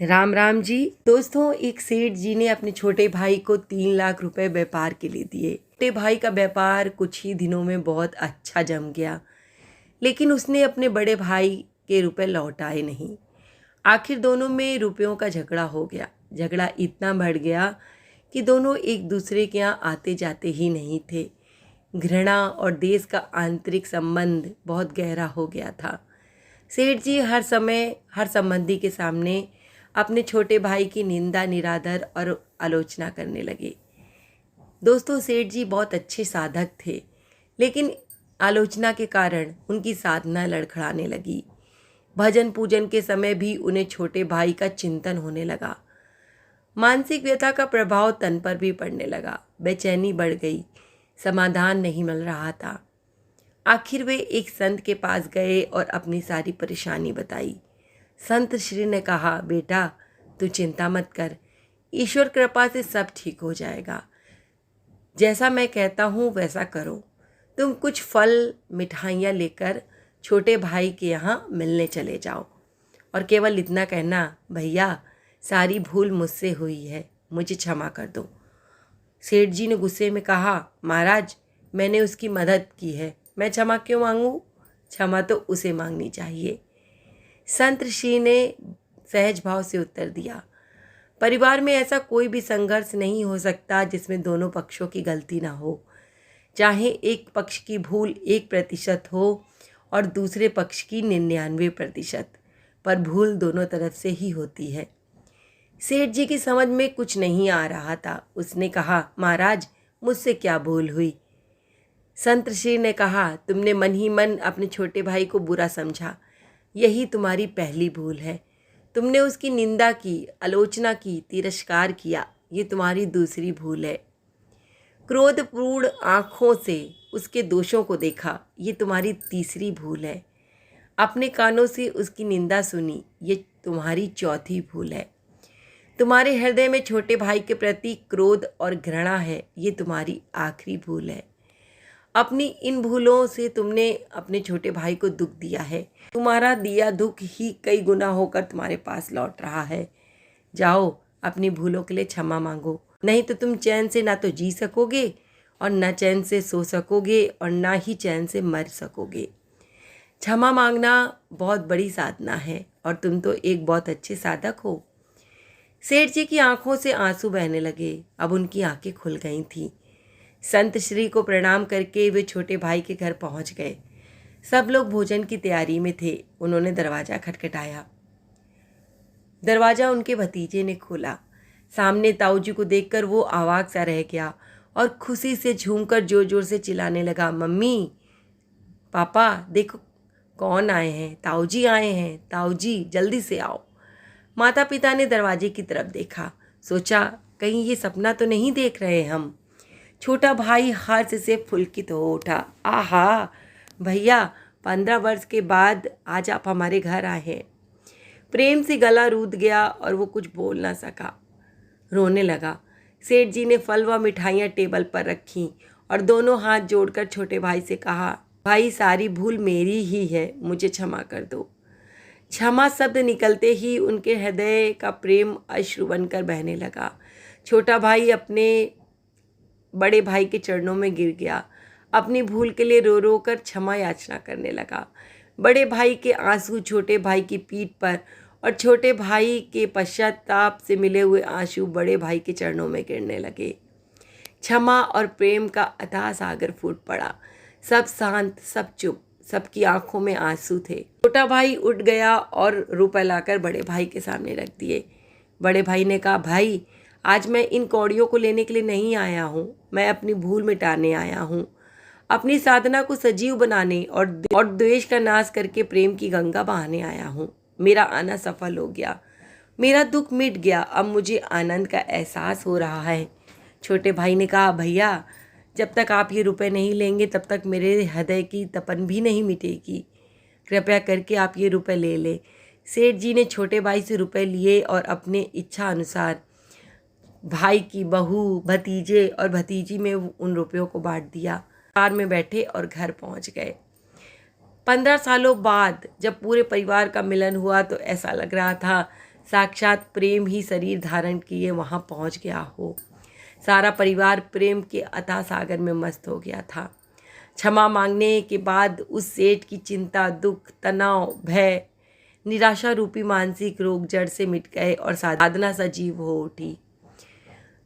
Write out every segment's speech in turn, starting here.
राम राम जी। दोस्तों, एक सेठ जी ने अपने छोटे भाई को 3 लाख रुपए व्यापार के लिए दिए। छोटे भाई का व्यापार कुछ ही दिनों में बहुत अच्छा जम गया, लेकिन उसने अपने बड़े भाई के रुपए लौटाए नहीं। आखिर दोनों में रुपयों का झगड़ा हो गया। झगड़ा इतना बढ़ गया कि दोनों एक दूसरे के यहाँ आते जाते ही नहीं थे। घृणा और देश का आंतरिक संबंध बहुत गहरा हो गया था। सेठ जी हर समय हर संबंधी के सामने अपने छोटे भाई की निंदा, निरादर और आलोचना करने लगे। दोस्तों, सेठ जी बहुत अच्छे साधक थे, लेकिन आलोचना के कारण उनकी साधना लड़खड़ाने लगी। भजन पूजन के समय भी उन्हें छोटे भाई का चिंतन होने लगा। मानसिक व्यथा का प्रभाव तन पर भी पड़ने लगा। बेचैनी बढ़ गई, समाधान नहीं मिल रहा था। आखिर वे एक संत के पास गए और अपनी सारी परेशानी बताई। संत श्री ने कहा, बेटा तू चिंता मत कर, ईश्वर कृपा से सब ठीक हो जाएगा। जैसा मैं कहता हूँ वैसा करो। तुम कुछ फल मिठाइयाँ लेकर छोटे भाई के यहाँ मिलने चले जाओ और केवल इतना कहना, भैया सारी भूल मुझसे हुई है, मुझे क्षमा कर दो। सेठ जी ने गुस्से में कहा, महाराज मैंने उसकी मदद की है, मैं क्षमा क्यों मांगूं? क्षमा तो उसे मांगनी चाहिए। संत श्री ने सहज भाव से उत्तर दिया, परिवार में ऐसा कोई भी संघर्ष नहीं हो सकता जिसमें दोनों पक्षों की गलती ना हो। चाहे एक पक्ष की भूल 1% हो और दूसरे पक्ष की 99%, पर भूल दोनों तरफ से ही होती है। सेठ जी की समझ में कुछ नहीं आ रहा था। उसने कहा, महाराज मुझसे क्या भूल हुई? संत श्री ने कहा, तुमने मन ही मन अपने छोटे भाई को बुरा समझा, यही तुम्हारी पहली भूल है। तुमने उसकी निंदा की, आलोचना की, तिरस्कार किया, ये तुम्हारी दूसरी भूल है। क्रोधपूर्ण आँखों से उसके दोषों को देखा, ये तुम्हारी तीसरी भूल है। अपने कानों से उसकी निंदा सुनी, ये तुम्हारी चौथी भूल है। तुम्हारे हृदय में छोटे भाई के प्रति क्रोध और घृणा है, ये तुम्हारी आखिरी भूल है। अपनी इन भूलों से तुमने अपने छोटे भाई को दुख दिया है। तुम्हारा दिया दुख ही कई गुना होकर तुम्हारे पास लौट रहा है। जाओ अपनी भूलों के लिए क्षमा मांगो, नहीं तो तुम चैन से ना तो जी सकोगे और ना चैन से सो सकोगे और ना ही चैन से मर सकोगे। क्षमा मांगना बहुत बड़ी साधना है और तुम तो एक बहुत अच्छे साधक हो। सेठ जी की आंखों से आंसू बहने लगे। अब उनकी आंखें खुल गई थीं। संत श्री को प्रणाम करके वे छोटे भाई के घर पहुंच गए। सब लोग भोजन की तैयारी में थे। उन्होंने दरवाज़ा खटखटाया। दरवाज़ा उनके भतीजे ने खोला। सामने ताऊ जी को देखकर वो आवाज़ सा रह गया और खुशी से झूमकर जोर जोर से चिल्लाने लगा, मम्मी, पापा देखो कौन आए हैं, ताऊ जी आए हैं, ताऊ जी जल्दी से आओ। माता पिता ने दरवाजे की तरफ देखा। सोचा कहीं ये सपना तो नहीं देख रहे हम। छोटा भाई हर्ष से पुलकित हो उठा। आहा भैया, 15 वर्ष के बाद आज आप हमारे घर आए हैं। प्रेम से गला रूद गया और वो कुछ बोल ना सका, रोने लगा। सेठ जी ने फल व मिठाइयाँ टेबल पर रखीं और दोनों हाथ जोड़कर छोटे भाई से कहा, भाई सारी भूल मेरी ही है, मुझे क्षमा कर दो। क्षमा शब्द निकलते ही उनके हृदय का प्रेम अश्रु बनकर बहने लगा। छोटा भाई अपने बड़े भाई के चरणों में गिर गया। अपनी भूल के लिए रो रो कर क्षमा याचना करने लगा। बड़े भाई के आंसू छोटे भाई की पीठ पर और छोटे भाई के पश्चाताप से मिले हुए आंसू बड़े भाई के चरणों में गिरने लगे। क्षमा और प्रेम का अथाह सागर फूट पड़ा। सब शांत, सब चुप, सबकी आंखों में आंसू थे। छोटा भाई उठ गया और रुपए लाकर बड़े भाई के सामने रख दिए। बड़े भाई ने कहा, भाई आज मैं इन कौड़ियों को लेने के लिए नहीं आया हूँ, मैं अपनी भूल मिटाने आया हूँ, अपनी साधना को सजीव बनाने और द्वेष का नाश करके प्रेम की गंगा बहाने आया हूँ। मेरा आना सफल हो गया, मेरा दुख मिट गया, अब मुझे आनंद का एहसास हो रहा है। छोटे भाई ने कहा, भैया जब तक आप ये रुपए नहीं लेंगे तब तक मेरे हृदय की तपन भी नहीं मिटेगी, कृपया करके आप ये रुपए ले लें। सेठ जी ने छोटे भाई से रुपए लिए और अपने इच्छा अनुसार भाई की बहू, भतीजे और भतीजी में उन रुपयों को बांट दिया। कार में बैठे और घर पहुंच गए। 15 सालों बाद जब पूरे परिवार का मिलन हुआ तो ऐसा लग रहा था साक्षात प्रेम ही शरीर धारण किए वहाँ पहुँच गया हो। सारा परिवार प्रेम के अथाह सागर में मस्त हो गया था। क्षमा मांगने के बाद उस सेठ की चिंता, दुख, तनाव, भय, निराशा रूपी मानसिक रोग जड़ से मिट गए और साधना सजीव हो उठी।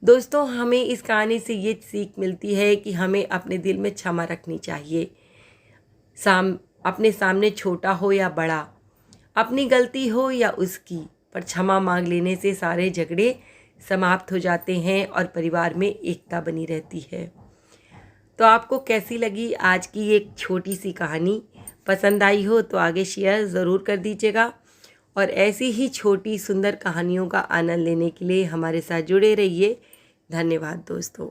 दोस्तों, हमें इस कहानी से ये सीख मिलती है कि हमें अपने दिल में क्षमा रखनी चाहिए। अपने सामने छोटा हो या बड़ा, अपनी गलती हो या उसकी, पर क्षमा मांग लेने से सारे झगड़े समाप्त हो जाते हैं और परिवार में एकता बनी रहती है। तो आपको कैसी लगी आज की एक छोटी सी कहानी? पसंद आई हो तो आगे शेयर ज़रूर कर दीजिएगा और ऐसी ही छोटी सुंदर कहानियों का आनंद लेने के लिए हमारे साथ जुड़े रहिए। धन्यवाद दोस्तों।